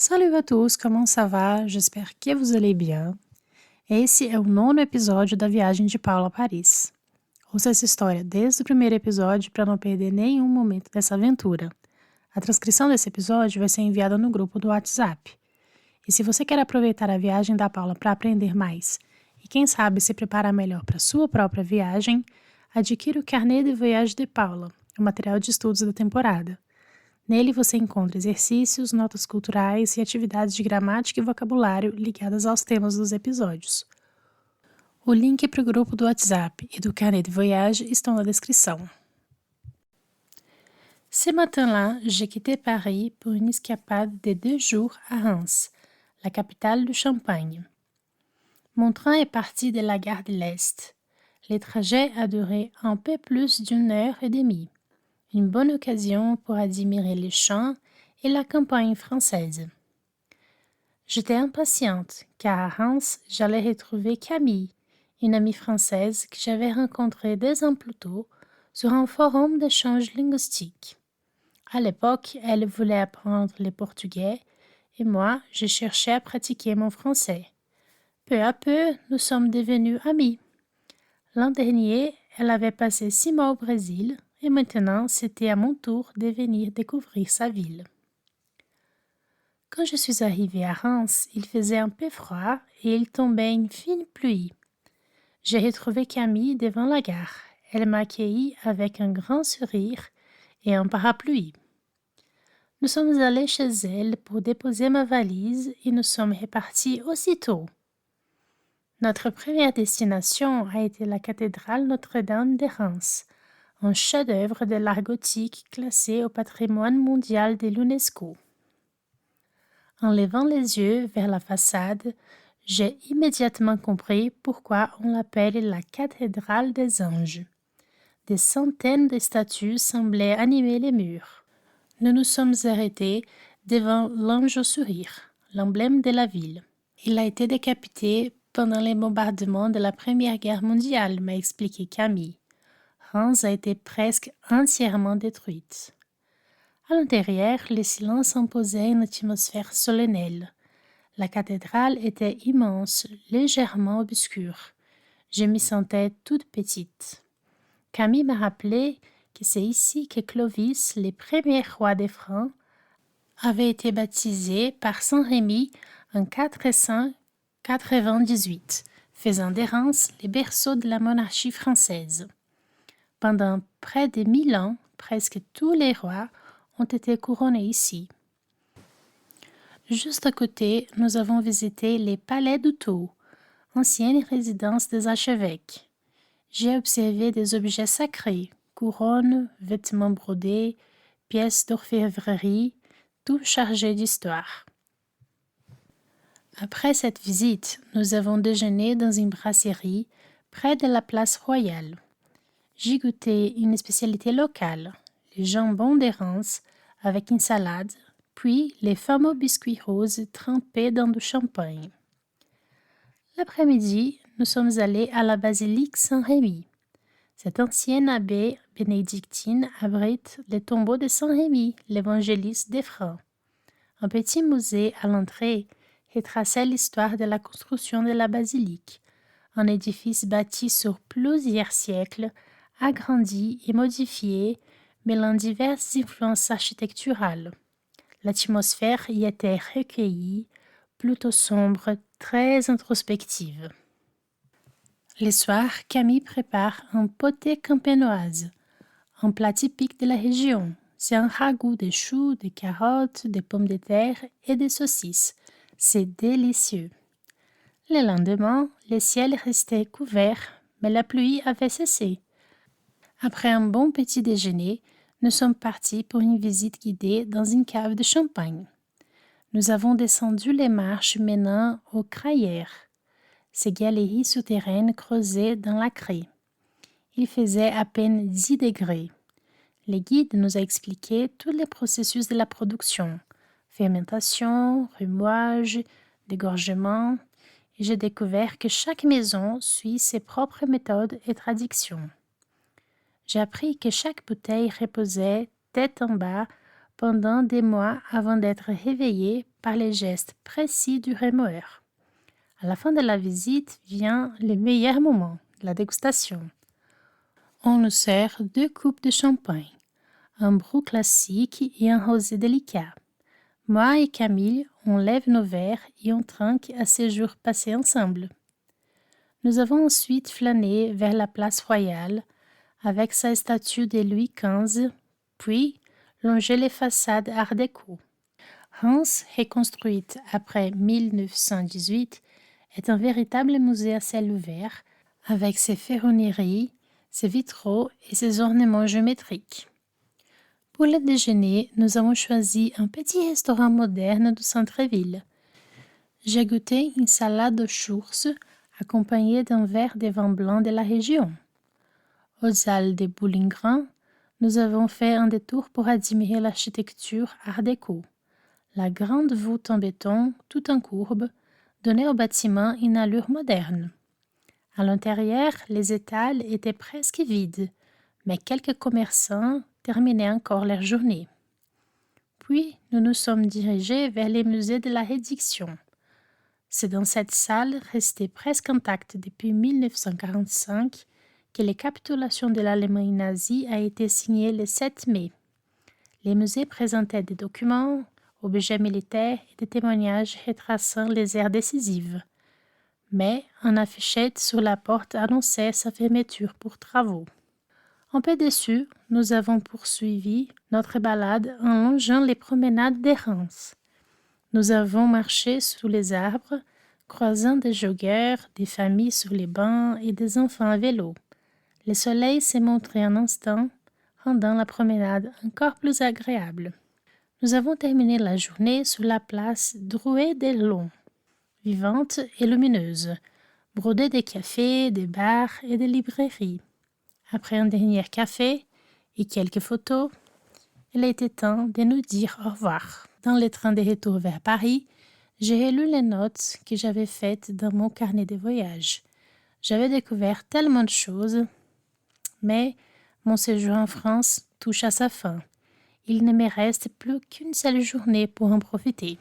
Salut à tous, comment ça va? J'espère que vous allez bien. Esse é o nono episódio da viagem de Paula a Paris. Ouça essa história desde o primeiro episódio para não perder nenhum momento dessa aventura. A transcrição desse episódio vai ser enviada no grupo do WhatsApp. E se você quer aproveitar a viagem da Paula para aprender mais e quem sabe se preparar melhor para sua própria viagem, adquira o Carnet de Voyage de Paula, o material de estudos da temporada. Nele você encontra exercícios, notas culturais e atividades de gramática e vocabulário ligadas aos temas dos episódios. O link para o grupo do WhatsApp e do Carnet de Voyage estão na descrição. Ce matin-là, j'ai quitté Paris pour une escapade de 2 jours à Reims, la capitale du Champagne. Mon train est parti de la gare de l'Est. Le trajet a duré un peu plus d'une heure et demie. Une bonne occasion pour admirer les champs et la campagne française. J'étais impatiente car à Reims, j'allais retrouver Camille, une amie française que j'avais rencontrée 2 ans plus tôt sur un forum d'échange linguistique. À l'époque, elle voulait apprendre le portugais et moi, je cherchais à pratiquer mon français. Peu à peu, nous sommes devenus amis. L'an dernier, elle avait passé 6 mois au Brésil et maintenant, c'était à mon tour de venir découvrir sa ville. Quand je suis arrivée à Reims, il faisait un peu froid et il tombait une fine pluie. J'ai retrouvé Camille devant la gare. Elle m'a accueilli avec un grand sourire et un parapluie. Nous sommes allés chez elle pour déposer ma valise et nous sommes repartis aussitôt. Notre première destination a été la cathédrale Notre-Dame de Reims, un chef-d'œuvre de l'art gothique classé au patrimoine mondial de l'UNESCO. En levant les yeux vers la façade, j'ai immédiatement compris pourquoi on l'appelle la cathédrale des anges. Des centaines de statues semblaient animer les murs. Nous nous sommes arrêtés devant l'ange au sourire, l'emblème de la ville. Il a été décapité pendant les bombardements de la Première Guerre mondiale, m'a expliqué Camille. Reims a été presque entièrement détruite. À l'intérieur, le silence imposait une atmosphère solennelle. La cathédrale était immense, légèrement obscure. Je m'y sentais toute petite. Camille m'a rappelé que c'est ici que Clovis, le premier roi des Francs, avait été baptisé par Saint Rémy en 498, faisant de Reims le berceau de la monarchie française. Pendant près de 1000 ans, presque tous les rois ont été couronnés ici. Juste à côté, nous avons visité les palais d'Outo, ancienne résidence des archevêques. J'ai observé des objets sacrés, couronnes, vêtements brodés, pièces d'orfèvrerie, tout chargé d'histoire. Après cette visite, nous avons déjeuné dans une brasserie près de la place royale. J'ai goûté une spécialité locale, le jambon de Reims avec une salade, puis les fameux biscuits roses trempés dans du champagne. L'après-midi, nous sommes allés à la basilique Saint-Rémy. Cette ancienne abbaye bénédictine abrite le tombeau de Saint-Rémy, l'évangéliste des Francs. Un petit musée à l'entrée retraçait l'histoire de la construction de la basilique, un édifice bâti sur plusieurs siècles, agrandi et modifié, mêlant diverses influences architecturales. L'atmosphère y était recueillie, plutôt sombre, très introspective. Le soir, Camille prépare un poté campenoise, un plat typique de la région. C'est un ragoût de choux, de carottes, de pommes de terre et de saucisses. C'est délicieux. Le lendemain, le ciel restait couvert, mais la pluie avait cessé. Après un bon petit déjeuner, nous sommes partis pour une visite guidée dans une cave de champagne. Nous avons descendu les marches menant aux Crayères, ces galeries souterraines creusées dans la craie. Il faisait à peine 10 degrés. Le guide nous a expliqué tous les processus de la production, fermentation, remuage, dégorgement, et j'ai découvert que chaque maison suit ses propres méthodes et traditions. J'ai appris que chaque bouteille reposait tête en bas pendant des mois avant d'être réveillée par les gestes précis du remoeur. À la fin de la visite vient le meilleur moment, la dégustation. On nous sert 2 coupes de champagne, un brut classique et un rosé délicat. Moi et Camille, on lève nos verres et on trinque à ces jours passés ensemble. Nous avons ensuite flâné vers la place royale avec sa statue de Louis XV, puis longé les façades art déco. Reims, reconstruite après 1918, est un véritable musée à ciel ouvert avec ses ferronneries, ses vitraux et ses ornements géométriques. Pour le déjeuner, nous avons choisi un petit restaurant moderne du centre-ville. J'ai goûté une salade aux chourses accompagnée d'un verre de vin blanc de la région. Aux Halles de Boulingrin, nous avons fait un détour pour admirer l'architecture art déco. La grande voûte en béton, tout en courbe, donnait au bâtiment une allure moderne. À l'intérieur, les étals étaient presque vides, mais quelques commerçants terminaient encore leur journée. Puis, nous nous sommes dirigés vers les musées de la Réduction. C'est dans cette salle, restée presque intacte depuis 1945, que la capitulation de l'Allemagne nazie a été signée le 7 mai. Les musées présentaient des documents, objets militaires et des témoignages retraçant les heures décisives. Mais une affichette sur la porte annonçait sa fermeture pour travaux. Un peu déçus, nous avons poursuivi notre balade en longeant les promenades des Reims. Nous avons marché sous les arbres, croisant des joggeurs, des familles sur les bancs et des enfants à vélo. Le soleil s'est montré un instant, rendant la promenade encore plus agréable. Nous avons terminé la journée sur la place Drouet-des-Lons, vivante et lumineuse, brodée de cafés, de bars et de librairies. Après un dernier café et quelques photos, il était temps de nous dire au revoir. Dans le train de retour vers Paris, j'ai relu les notes que j'avais faites dans mon carnet de voyage. J'avais découvert tellement de choses, mais mon séjour en France touche à sa fin. Il ne me reste plus qu'une seule journée pour en profiter.